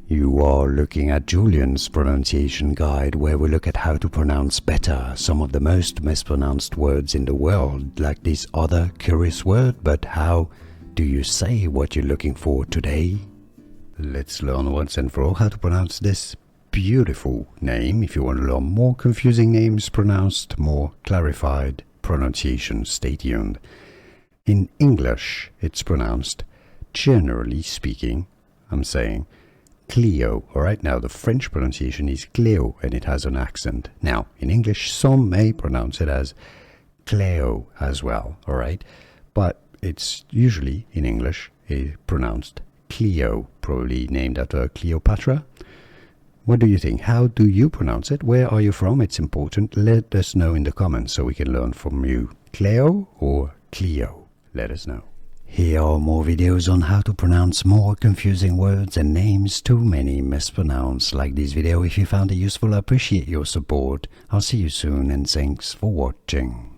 You are looking at Julian's pronunciation guide, where we look at how to pronounce better some of the most mispronounced words in the world, like this other curious word. But how do you say what you're looking for today? Let's learn once and for all how to pronounce this beautiful name. If you want to learn more confusing names pronounced, more clarified pronunciation, stay tuned. In English, it's pronounced, generally speaking, I'm saying, Cleo. Alright, now the French pronunciation is Cleo and it has an accent. Now, in English, some may pronounce it as Cleo as well, alright? But it's usually, in English, pronounced Cleo, probably named after Cleopatra. What do you think? How do you pronounce it? Where are you from? It's important. Let us know in the comments so we can learn from you. Cleo or Cleo? Let us know. Here are more videos on how to pronounce more confusing words and names too many mispronounced. Like this video if you found it useful. I appreciate your support. I'll see you soon and thanks for watching.